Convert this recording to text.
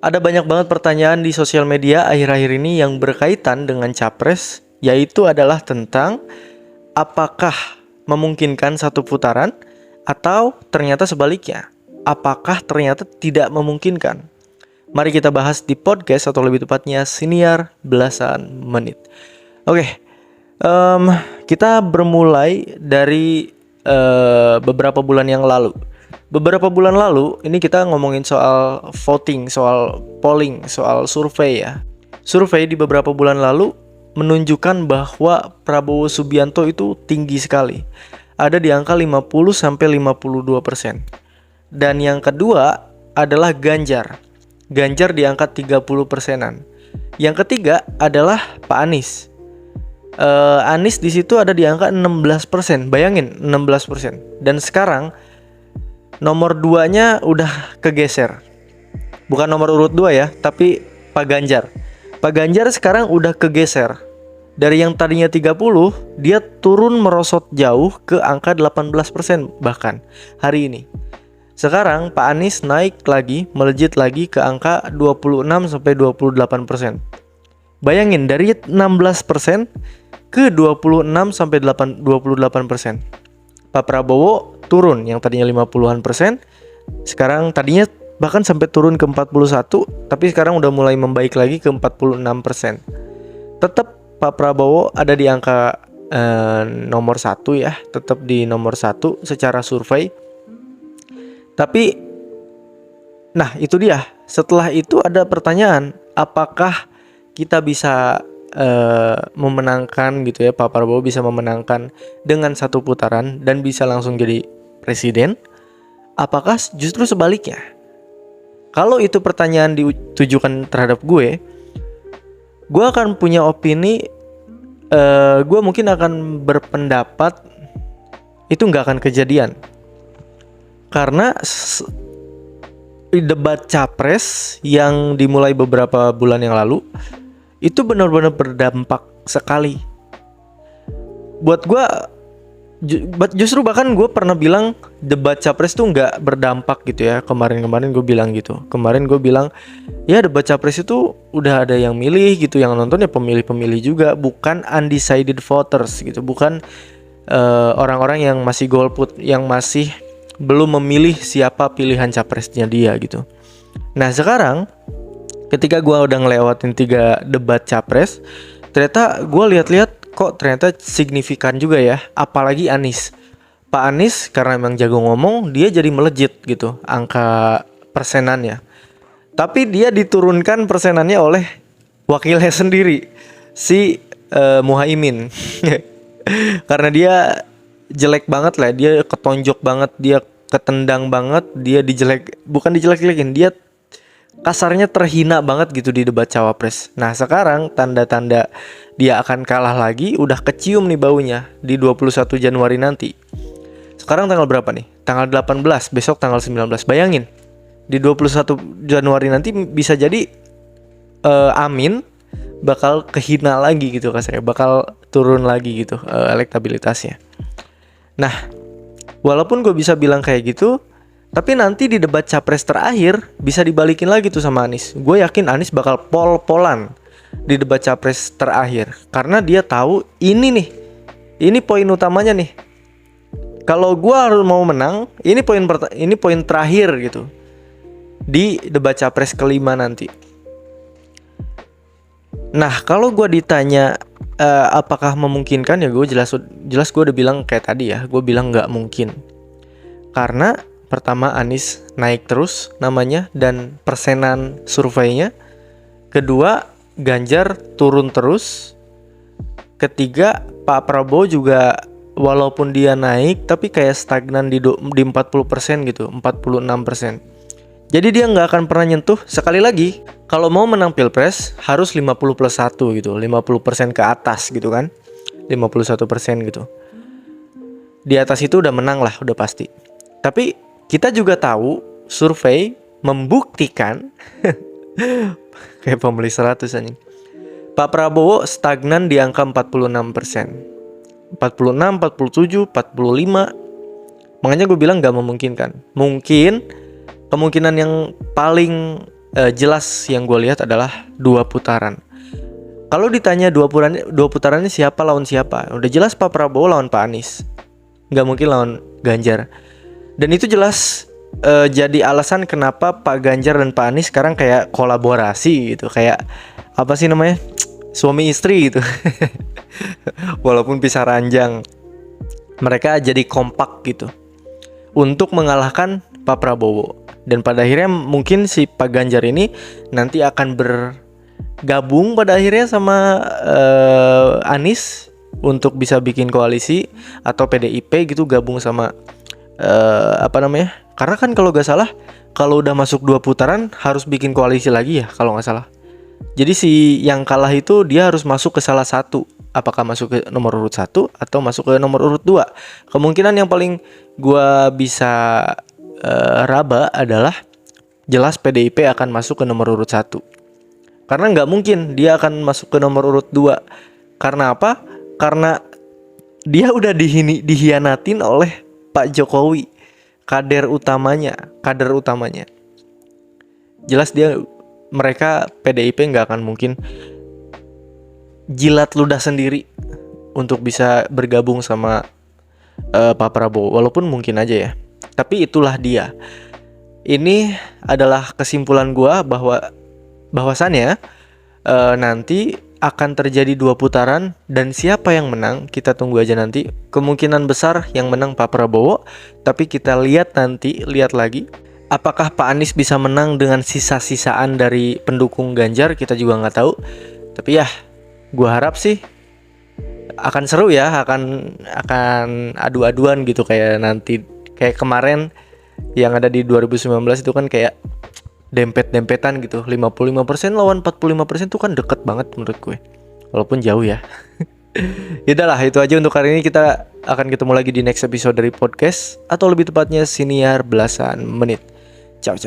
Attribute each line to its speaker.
Speaker 1: Ada banyak banget pertanyaan di sosial media akhir-akhir ini yang berkaitan dengan capres, yaitu adalah tentang apakah memungkinkan satu putaran atau ternyata sebaliknya. Apakah ternyata tidak memungkinkan? Mari kita bahas di podcast atau lebih tepatnya siniar belasan menit. Oke, kita bermulai dari beberapa bulan yang lalu. Beberapa bulan lalu, ini kita ngomongin soal voting, soal polling, soal survei ya. Survei di beberapa bulan lalu menunjukkan bahwa Prabowo Subianto itu tinggi sekali. Ada di angka 50-52%. Dan yang kedua adalah Ganjar. Ganjar di angka 30%-an. Yang ketiga adalah Pak Anies. Anies di situ ada di angka 16%. Bayangin 16%. Dan sekarang nomor 2-nya udah kegeser. Bukan nomor urut 2 ya, tapi Pak Ganjar. Pak Ganjar sekarang udah kegeser. Dari yang tadinya 30, dia turun merosot jauh ke angka 18% bahkan hari ini. Sekarang Pak Anies naik lagi, melejit lagi ke angka 26-28%. Bayangin dari 16% ke 26-28%. Pak Prabowo turun yang tadinya 50-an%, sekarang tadinya bahkan sampai turun ke 41, tapi sekarang udah mulai membaik lagi ke 46%. Tetap Pak Prabowo ada di angka nomor 1 ya, tetap di nomor 1 secara survei. Tapi nah itu dia. Setelah itu ada pertanyaan, apakah kita bisa memenangkan gitu ya, Pak Prabowo bisa memenangkan dengan satu putaran dan bisa langsung jadi presiden? Apakah justru sebaliknya? Kalau itu pertanyaan ditujukan terhadap gue akan punya opini, gue mungkin akan berpendapat itu nggak akan kejadian. Karena debat capres yang dimulai beberapa bulan yang lalu itu benar-benar berdampak sekali. Buat gue, justru bahkan gue pernah bilang debat capres tuh nggak berdampak gitu ya. Kemarin gue bilang gitu. Kemarin gue bilang ya debat capres itu udah ada yang milih gitu, yang nonton ya pemilih-pemilih juga, bukan undecided voters gitu, bukan orang-orang yang masih golput, yang masih belum memilih siapa pilihan capresnya dia gitu. Nah sekarang ketika gue udah ngelewatin 3 debat capres, ternyata gue lihat-lihat kok ternyata signifikan juga ya. Apalagi Anies. Pak Anies karena emang jago ngomong, dia jadi melejit gitu angka persenannya. Tapi dia diturunkan persenannya oleh wakilnya sendiri, si Muhaimin. Karena dia jelek banget lah, dia ketonjok banget, dia ketendang banget, dia bukan dijelek-jelekin, dia kasarnya terhina banget gitu di debat cawapres. Nah sekarang tanda-tanda dia akan kalah lagi udah kecium nih baunya di 21 Januari nanti. Sekarang tanggal berapa nih? Tanggal 18, besok tanggal 19. Bayangin, di 21 Januari nanti bisa jadi Amin bakal kehina lagi gitu kasarnya, bakal turun lagi gitu elektabilitasnya. Nah, walaupun gue bisa bilang kayak gitu, tapi nanti di debat capres terakhir bisa dibalikin lagi tuh sama Anies. Gue yakin Anies bakal pol-polan di debat capres terakhir, karena dia tahu ini poin utamanya nih. Kalau gue harus mau menang, ini poin terakhir gitu di debat capres kelima nanti. Nah kalau gue ditanya apakah memungkinkan, ya gue jelas gue udah bilang kayak tadi ya, gue bilang nggak mungkin. Karena pertama Anies naik terus namanya dan persenan surveinya. Kedua Ganjar turun terus. Ketiga Pak Prabowo juga walaupun dia naik tapi kayak stagnan di 40% gitu, 46%. Jadi dia nggak akan pernah nyentuh. Sekali lagi, kalau mau menang pilpres harus 50+1 gitu, 50% ke atas gitu kan, 51% gitu. Di atas itu udah menang lah, udah pasti. Tapi kita juga tahu survei membuktikan kayak pembeli 100 anjing, Pak Prabowo stagnan di angka 46%, 46, 47, 45. Makanya gue bilang gak memungkinkan. Mungkin kemungkinan yang paling jelas yang gue lihat adalah 2 putaran. Kalau ditanya 2 putarannya siapa lawan siapa, udah jelas Pak Prabowo lawan Pak Anies, nggak mungkin lawan Ganjar. Dan itu jelas jadi alasan kenapa Pak Ganjar dan Pak Anies sekarang kayak kolaborasi gitu, kayak apa sih namanya, suami istri gitu. Walaupun pisah ranjang, mereka jadi kompak gitu untuk mengalahkan Pak Prabowo. Dan pada akhirnya mungkin si Pak Ganjar ini nanti akan bergabung pada akhirnya sama Anies untuk bisa bikin koalisi, atau PDIP gitu gabung sama apa namanya? Karena kan kalau gak salah, kalau udah masuk 2 putaran harus bikin koalisi lagi ya kalau gak salah. Jadi si yang kalah itu dia harus masuk ke salah satu. Apakah masuk ke nomor urut 1 atau masuk ke nomor urut 2. Kemungkinan yang paling gua bisa raba adalah jelas PDIP akan masuk ke nomor urut 1. Karena nggak mungkin dia akan masuk ke nomor urut 2. Karena apa? Karena dia udah dihianatin oleh Pak Jokowi, kader utamanya. Jelas mereka PDIP nggak akan mungkin jilat ludah sendiri untuk bisa bergabung sama Pak Prabowo. Walaupun mungkin aja ya. Tapi itulah dia. Ini adalah kesimpulan gua bahwasannya nanti akan terjadi 2 putaran, dan siapa yang menang kita tunggu aja nanti. Kemungkinan besar yang menang Pak Prabowo, tapi kita lihat lagi apakah Pak Anies bisa menang dengan sisa-sisaan dari pendukung Ganjar, kita juga nggak tahu. Tapi ya, gua harap sih akan seru ya, akan adu-aduan gitu kayak kemarin yang ada di 2019 itu kan kayak dempet-dempetan gitu, 55% lawan 45% itu kan deket banget menurut gue, walaupun jauh ya. Yaudahlah, itu aja untuk hari ini. Kita akan ketemu lagi di next episode dari podcast, atau lebih tepatnya Siniar Belasan Menit. Ciao.